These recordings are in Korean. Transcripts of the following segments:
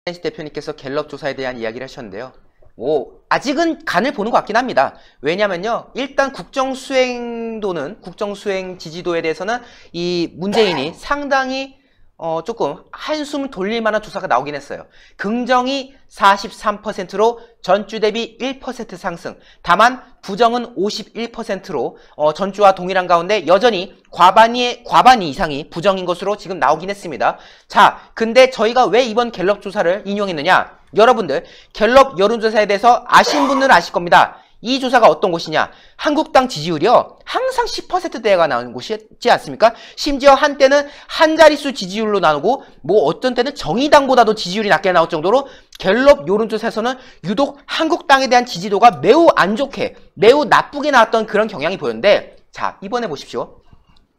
한시 대표님께서 갤럽 조사에 대한 이야기를 하셨는데요. 아직은 간을 보는 것 같긴 합니다. 왜냐면요, 일단 국정수행 지지도에 대해서는 이 문재인이 상당히 조금 한숨 돌릴 만한 조사가 나오긴 했어요. 긍정이 43%로 전주 대비 1% 상승. 다만 부정은 51%로 전주와 동일한 가운데 여전히 과반 이상이 부정인 것으로 지금 나오긴 했습니다. 자, 근데 저희가 왜 이번 갤럽 조사를 인용했느냐? 여러분들 갤럽 여론조사에 대해서 아신 분들은 아실 겁니다. 이 조사가 어떤 곳이냐? 한국당 지지율이요, 항상 10%대가 나오는 곳이지 않습니까? 심지어 한때는 한 자릿수 지지율로 나오고 어떤 때는 정의당보다도 지지율이 낮게 나올 정도로 갤럽 여론조사에서는 유독 한국당에 대한 지지도가 매우 안 좋게, 매우 나쁘게 나왔던 그런 경향이 보였는데, 자, 이번에 보십시오.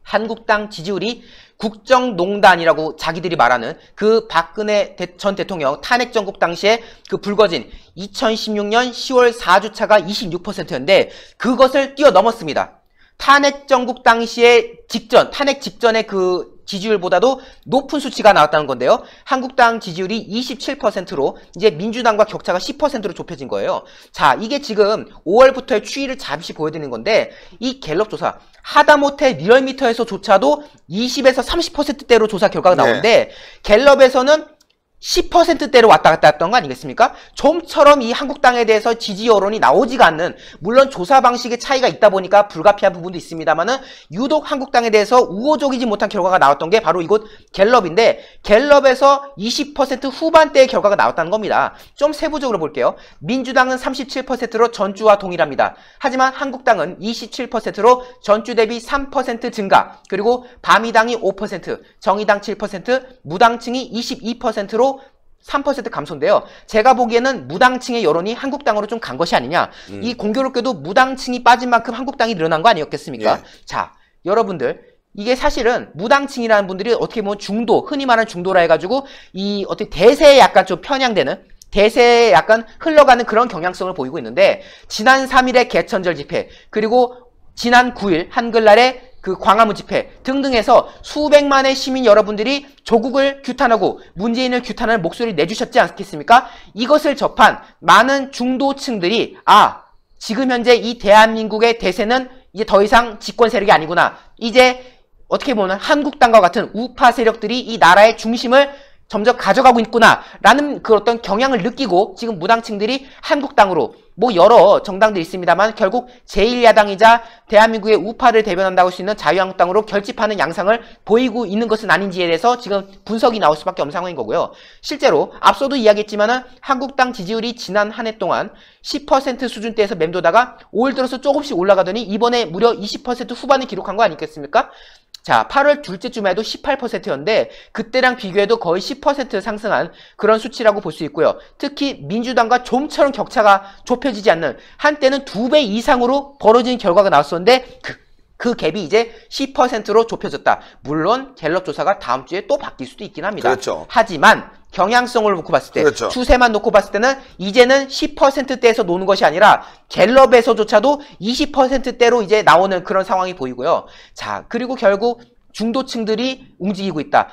한국당 지지율이 국정농단이라고 자기들이 말하는 그 박근혜 전 대통령 탄핵 전국 당시에 그 불거진 2016년 10월 4주차가 26%였는데 그것을 뛰어넘었습니다. 탄핵 전국 당시에 탄핵 직전의 그 지지율보다도 높은 수치가 나왔다는 건데요. 한국당 지지율이 27%로 이제 민주당과 격차가 10%로 좁혀진 거예요. 자, 이게 지금 5월부터의 추이를 잠시 보여드리는 건데, 이 갤럽 조사 하다못해 리얼미터에서조차도 20에서 30%대로 조사 결과가 나오는데, 갤럽에서는 10%대로 왔다 갔다 했던 거 아니겠습니까? 좀처럼 이 한국당에 대해서 지지 여론이 나오지가 않는, 물론 조사 방식의 차이가 있다 보니까 불가피한 부분도 있습니다만은 유독 한국당에 대해서 우호적이지 못한 결과가 나왔던 게 바로 이곳 갤럽인데, 갤럽에서 20% 후반대의 결과가 나왔다는 겁니다. 좀 세부적으로 볼게요. 민주당은 37%로 전주와 동일합니다. 하지만 한국당은 27%로 전주 대비 3% 증가, 그리고 바미당이 5%, 정의당 7%, 무당층이 22%로 3% 감소인데요. 제가 보기에는 무당층의 여론이 한국당으로 좀 간 것이 아니냐. 이 공교롭게도 무당층이 빠진 만큼 한국당이 늘어난 거 아니었겠습니까? 예. 자, 여러분들, 이게 사실은 무당층이라는 분들이 어떻게 보면 흔히 말하는 중도라 해가지고 이 어떻게 대세에 약간 좀 편향되는, 대세에 약간 흘러가는 그런 경향성을 보이고 있는데, 지난 3일의 개천절 집회, 그리고 지난 9일 한글날에 그 광화문 집회 등등해서 수백만의 시민 여러분들이 조국을 규탄하고 문재인을 규탄하는 목소리를 내주셨지 않겠습니까? 이것을 접한 많은 중도층들이 지금 현재 이 대한민국의 대세는 이제 더 이상 집권 세력이 아니구나. 이제 어떻게 보면 한국당과 같은 우파 세력들이 이 나라의 중심을 점점 가져가고 있구나 라는 그 어떤 경향을 느끼고 지금 무당층들이 한국당으로, 여러 정당들이 있습니다만 결국 제1야당이자 대한민국의 우파를 대변한다고 할 수 있는 자유한국당으로 결집하는 양상을 보이고 있는 것은 아닌지에 대해서 지금 분석이 나올 수밖에 없는 상황인 거고요. 실제로 앞서도 이야기했지만은 한국당 지지율이 지난 한 해 동안 10% 수준대에서 맴도다가 올 들어서 조금씩 올라가더니 이번에 무려 20% 후반을 기록한 거 아니겠습니까? 자, 8월 둘째 주말에도 18%였는데 그때랑 비교해도 거의 10% 상승한 그런 수치라고 볼 수 있고요. 특히 민주당과 좀처럼 격차가 좁혀지지 않는, 한때는 2배 이상으로 벌어진 결과가 나왔었는데 그 갭이 이제 10%로 좁혀졌다. 물론 갤럽 조사가 다음 주에 또 바뀔 수도 있긴 합니다. 그렇죠. 하지만 경향성을 놓고 봤을 때, 그렇죠. 추세만 놓고 봤을 때는 이제는 10%대에서 노는 것이 아니라 갤럽에서조차도 20%대로 이제 나오는 그런 상황이 보이고요. 자, 그리고 결국 중도층들이 움직이고 있다.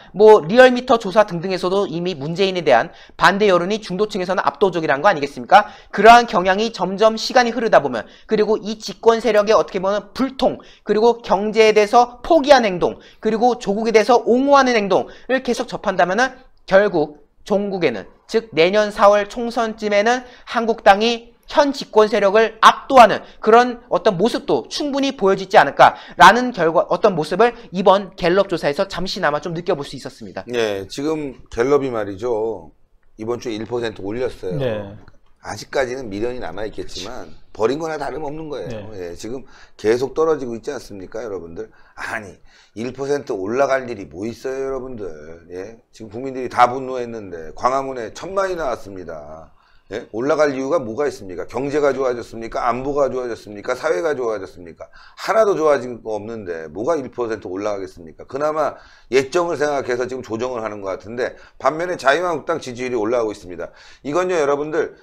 리얼미터 조사 등등에서도 이미 문재인에 대한 반대 여론이 중도층에서는 압도적이라는 거 아니겠습니까? 그러한 경향이 점점 시간이 흐르다 보면, 그리고 이 집권 세력의 어떻게 보면 불통, 그리고 경제에 대해서 포기한 행동, 그리고 조국에 대해서 옹호하는 행동을 계속 접한다면은 결국 종국에는, 즉 내년 4월 총선쯤에는 한국당이 현 집권 세력을 압도하는 그런 어떤 모습도 충분히 보여지지 않을까라는 어떤 모습을 이번 갤럽 조사에서 잠시나마 좀 느껴볼 수 있었습니다. 네, 지금 갤럽이 말이죠, 이번 주에 1% 올렸어요. 네. 아직까지는 미련이 남아있겠지만 버린 거나 다름없는 거예요. 네. 예, 지금 계속 떨어지고 있지 않습니까, 여러분들? 아니, 1% 올라갈 일이 뭐 있어요, 여러분들? 예? 지금 국민들이 다 분노했는데 광화문에 1000만이 나왔습니다. 예? 올라갈 이유가 뭐가 있습니까? 경제가 좋아졌습니까? 안보가 좋아졌습니까? 사회가 좋아졌습니까? 하나도 좋아진 거 없는데 뭐가 1% 올라가겠습니까? 그나마 예정을 생각해서 지금 조정을 하는 것 같은데, 반면에 자유한국당 지지율이 올라가고 있습니다. 이건요, 여러분들,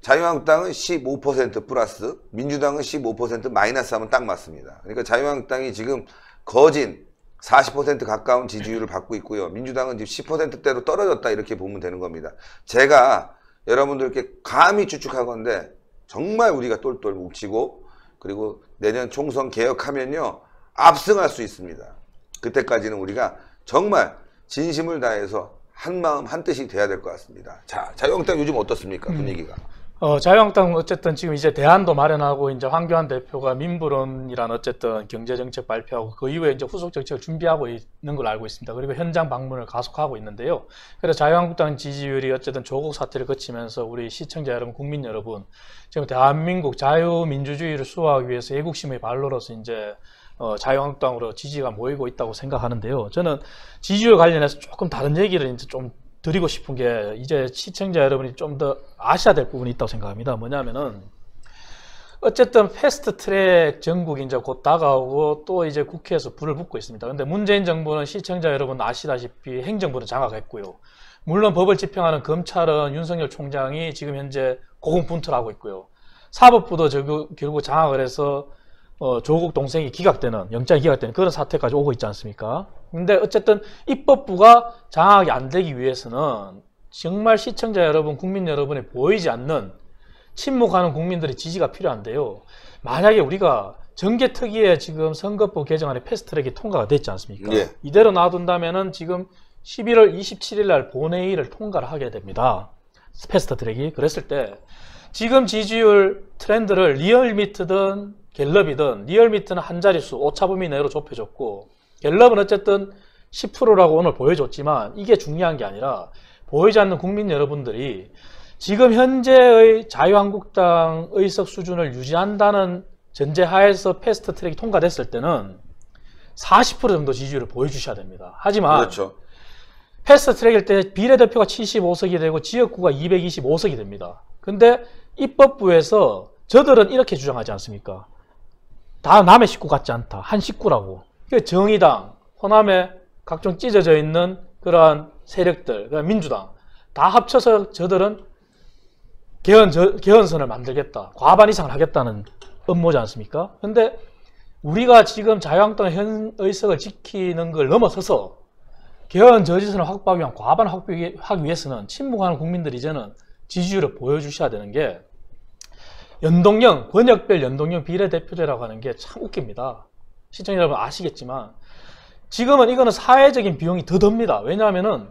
자유한국당은 15% 플러스, 민주당은 15% 마이너스 하면 딱 맞습니다. 그러니까 자유한국당이 지금 거진 40% 가까운 지지율을 받고 있고요. 민주당은 지금 10%대로 떨어졌다 이렇게 보면 되는 겁니다. 제가 여러분들께 감히 추측하건대 정말 우리가 똘똘 뭉치고 그리고 내년 총선 개혁하면요 압승할 수 있습니다. 그때까지는 우리가 정말 진심을 다해서 한마음 한뜻이 돼야 될 것 같습니다. 자, 자유한국당 요즘 어떻습니까? 분위기가. 자유한국당은 어쨌든 지금 이제 대안도 마련하고 이제 황교안 대표가 민부론이란 어쨌든 경제정책 발표하고 그 이후에 이제 후속 정책을 준비하고 있는 걸 알고 있습니다. 그리고 현장 방문을 가속하고 있는데요. 그래서 자유한국당 지지율이 어쨌든 조국 사태를 거치면서 우리 시청자 여러분, 국민 여러분, 지금 대한민국 자유민주주의를 수호하기 위해서 애국심의 발로로서 이제 자유한국당으로 지지가 모이고 있다고 생각하는데요. 저는 지지율 관련해서 조금 다른 얘기를 이제 좀 드리고 싶은 게 이제 시청자 여러분이 좀 더 아셔야 될 부분이 있다고 생각합니다. 뭐냐면은 어쨌든 패스트트랙 전국이 이제 곧 다가오고 또 이제 국회에서 불을 붙고 있습니다. 근데 문재인 정부는 시청자 여러분 아시다시피 행정부는 장악했고요. 물론 법을 집행하는 검찰은 윤석열 총장이 지금 현재 고군분투를 있고요. 사법부도 결국 장악을 해서 조국 동생이 기각되는, 영장이 기각되는 그런 사태까지 오고 있지 않습니까? 근데 어쨌든 입법부가 장악이 안 되기 위해서는 정말 시청자 여러분, 국민 여러분이 보이지 않는 침묵하는 국민들의 지지가 필요한데요. 만약에 우리가 정개특위에 지금 선거법 개정안의 패스트트랙이 통과가 됐지 않습니까? 예. 이대로 놔둔다면은 지금 11월 27일 날 본회의를 통과를 하게 됩니다. 패스트트랙이. 그랬을 때 지금 지지율 트렌드를 리얼미트든 갤럽이든, 리얼미트는 한 자릿수 오차범위 내로 좁혀줬고 갤럽은 어쨌든 10%라고 오늘 보여줬지만 이게 중요한 게 아니라 보이지 않는 국민 여러분들이 지금 현재의 자유한국당 의석 수준을 유지한다는 전제하에서 패스트트랙이 통과됐을 때는 40% 정도 지지율을 보여주셔야 됩니다. 하지만 그렇죠. 패스트트랙일 때 비례대표가 75석이 되고 지역구가 225석이 됩니다. 근데 입법부에서 저들은 이렇게 주장하지 않습니까? 다 남의 식구 같지 않다. 한 식구라고. 정의당, 호남에 각종 찢어져 있는 그러한 세력들, 민주당 다 합쳐서 저들은 개헌선을 만들겠다. 과반 이상을 하겠다는 음모지 않습니까? 근데 우리가 지금 자유한국당 현 의석을 지키는 걸 넘어서서 개헌 저지선을 확보하기 위한 과반 확보하기 위해서는 침묵하는 국민들이 이제는 지지율을 보여주셔야 되는 게 연동형, 권역별 연동형 비례대표제라고 하는 게 참 웃깁니다. 시청자 여러분 아시겠지만 지금은 이거는 사회적인 비용이 더 듭니다. 왜냐하면은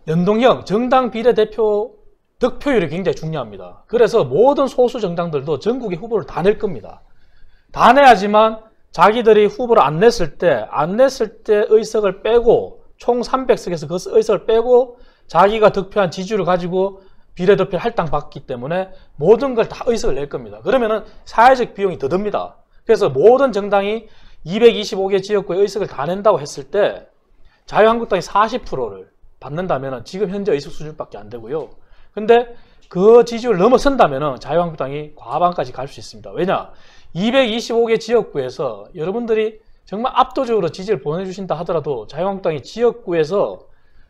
연동형 정당 비례대표 득표율이 굉장히 중요합니다. 그래서 모든 소수 정당들도 전국에 후보를 다 낼 겁니다. 다 내야지만 자기들이 후보를 안 냈을 때 의석을 빼고 총 300석에서 그 의석을 빼고 자기가 득표한 지지율을 가지고 비례대표를 할당받기 때문에 모든 걸 다 의석을 낼 겁니다. 그러면은 사회적 비용이 더 듭니다. 그래서 모든 정당이 225개 지역구의 의석을 다 낸다고 했을 때 자유한국당이 40%를 받는다면 지금 현재 의석 수준밖에 안 되고요. 근데 그 지지율을 넘어선다면 자유한국당이 과반까지 갈 수 있습니다. 왜냐? 225개 지역구에서 여러분들이 정말 압도적으로 지지를 보내주신다 하더라도 자유한국당이 지역구에서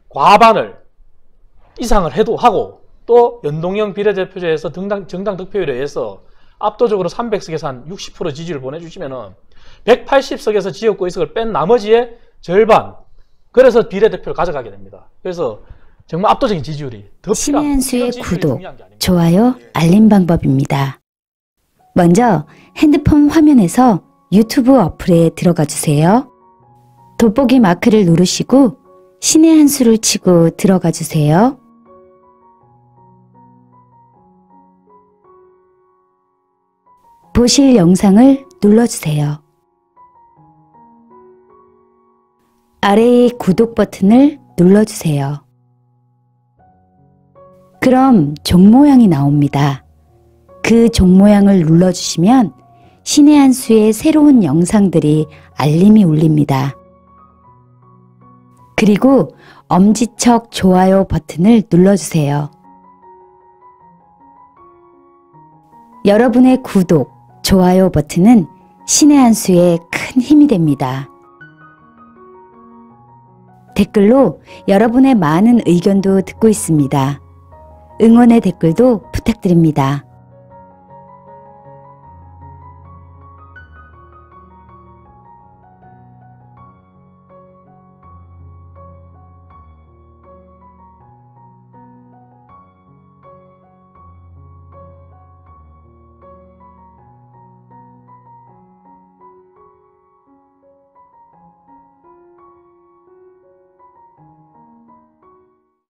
과반을 이상을 해도 하고 또 연동형 비례대표제에서 정당 득표율에 의해서 압도적으로 300석에서 한 60% 지지를 보내주시면은 180석에서 지역구 의석을 뺀 나머지의 절반, 그래서 비례대표를 가져가게 됩니다. 그래서 정말 압도적인 지지율이 더 필요합니다. 신의 한 수의 구독, 좋아요, 알림 방법입니다. 먼저 핸드폰 화면에서 유튜브 어플에 들어가 주세요. 돋보기 마크를 누르시고 신의 한 수를 치고 들어가 주세요. 보실 영상을 눌러주세요. 아래의 구독 버튼을 눌러주세요. 그럼 종 모양이 나옵니다. 그 종 모양을 눌러주시면 신의 한 수의 새로운 영상들이 알림이 울립니다. 그리고 엄지척 좋아요 버튼을 눌러주세요. 여러분의 구독, 좋아요 버튼은 신의 한 수의 큰 힘이 됩니다. 댓글로 여러분의 많은 의견도 듣고 있습니다. 응원의 댓글도 부탁드립니다.